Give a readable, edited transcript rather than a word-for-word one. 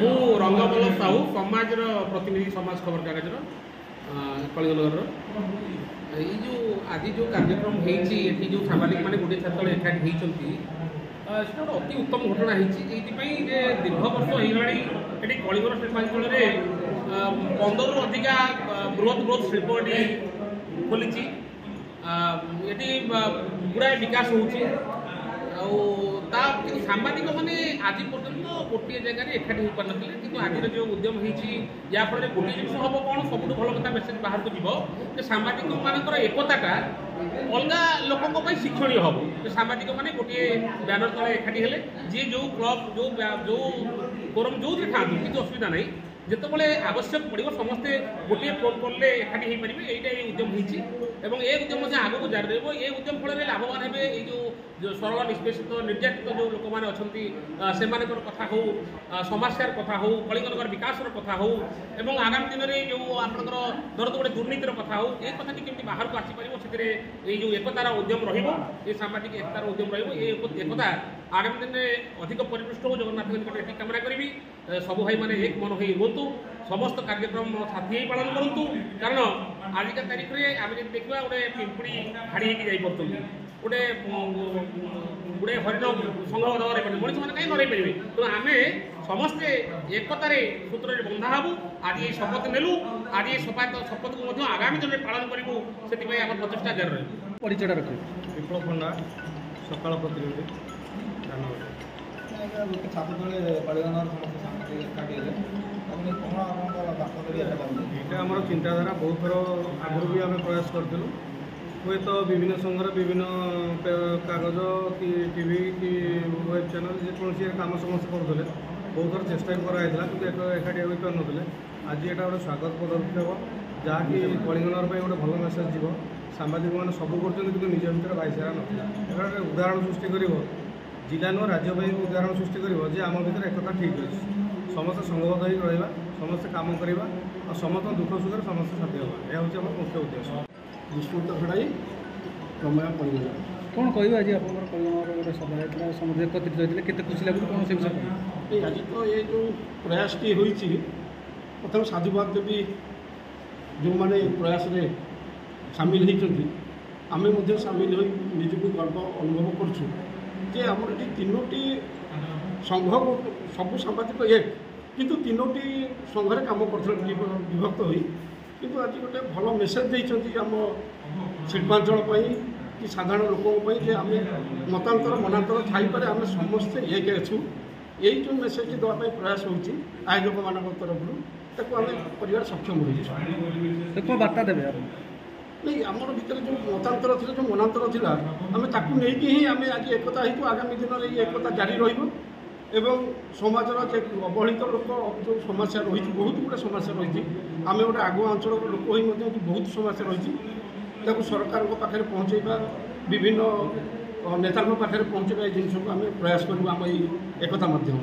ମୁଁ ରଙ୍ଗବଲ୍ଲଭ ସାହୁ ସମାଜର ପ୍ରତିନିଧି समाज खबर कागज कलिंगनगर ये आज जो कार्यक्रम होती जो सामाजिक मैंने गोटे छात्र एकाठी होती गोटे अति उत्तम घटना होती दीर्घ वर्ष होगा ये कलिंगर शिल्पांचल 15 रु अधिका बृहत बृहत शिल्प ये खोली ये गुड़ाए विकास होती सांबादिक मैंने आज पर्यटन गोटे जगह एकाठी हो पार कि आज जो उद्यम या फल गोटे जिन हम कौन सब भल कथा मेसेज बाहर को जीव सांबादिक मान एकताटा अलग लोकों शिक्षणीय हम सांबादिक मैंने गोटे बैनर तले एकाठी हेले जी जो क्लब जो फोरम जो था कि असुविधा ना जिते आवश्यक पड़ो समस्ते गोटे फोन कॉल एकाठी हो पारे यही उद्यम होती ये उद्यम आगक जारी रही ये उद्यम फल लाभवान हे जो सरल निष्पेषित निर्यातित जो लोक मैंने अच्छा से कथा हो समस्यार कथा हो कलिंगनगर विकास कथा हो आगामी दिन में जो आपंकर धरत गोटे दुर्नीतिर कथा हो ये कथा केमती बाहर को आसीपर से जो एकतार उद्यम रही सामाजिक एकतार उद्यम रहा आगामी दिन में अधिक परिपुष्ट हो जगन्नाथ निकट कामना करी सबू भाई मैंने एक मन हो रुहतु समस्त कार्यक्रम साथी पालन करूँ कारण आजिका तारीख में आम जब देखा गोटे पिंपुड़ी हाड़ी जापी गोटे गोटे हरिण संग्रह नई मनीष मैंने कहीं नई पारे तेणु आम समस्ते एकतार सूत्र बंधा हबू आज ये शपथ नेलु आज ये शपथ को आगामी दिन में पालन करूँ से आम प्रचेषा जारी रही परिचय रख विप्लव पंडा सकाल प्रतिनिधि यहाँ आम चिंताधारा बहुत थर आगु भी आम प्रयास करूँ हे तो विभिन्न संघर विभिन्न कागज कि टीवी कि वेब चैनल जेकोसी कम समस्त करुले बहुत थर चेष्टा भी कराइला कि एकाठी हो पार ना आज यहाँ गोटे स्वागत पदक्षेप जहाँकि कलिंगनगर गोटे भल मेसेज जीव सांबादिक मैंने सब कर निज भर भाईचारा ना उदाहरण सृष्टि कर जिला नुह राज्य उदाहरण सृष्टि कर आम भर एकता ठीक अच्छे समस्त संघबद्ध हो रहा समस्त कम करवा और समस्त दुख सुख समस्त साथी हाँ यह हूँ आम मुख्य उद्देश्य विष्णुत खड़ाई प्रमेय कलिंगनगर कौन कह आज आप कलिंगनगर गोटे सभा होता समस्त एकत्रित होते केते खुशी लगुच कौन से विषय आज तो ये जो प्रयासटी होती प्रथम साधुवाद देवी जो मैंने प्रयास में सामिल होती आम सामिल हो निजक गर्व अनुभव करुँ आम ये तीनोटी संघ सबू सांबादिक एक किंतु तीनोटी संघरे कम कर विभक्त हो किंतु आज गोटे भल मेसेज देती आम शिल्पांचल कि साधारण लोकों जे आम मतांतर मनांतर थाईपर आम समस्ते एक अच्छु यही जो मेसेज देवाई प्रयास होती आयोजक मान तरफ ताको आम कर सक्षम हो बार्ता देवे नहीं आम भर जो मतांतर थी जो मनांतर था आम ताकू नहीं ही आम आज एकता हो आगामी दिन में ये एकता जारी रही एवं समाजर अवहेलित लोक जो समस्या रही बहुत गुड़ा समस्या रही आम गोटे आगुआ अंचल लोक हो बहुत समस्या रही सरकार पाखे पहुँचेबा विभिन्न नेता पाखे पहुँचेबा जिन आम प्रयास करूँ आम एकता माध्यम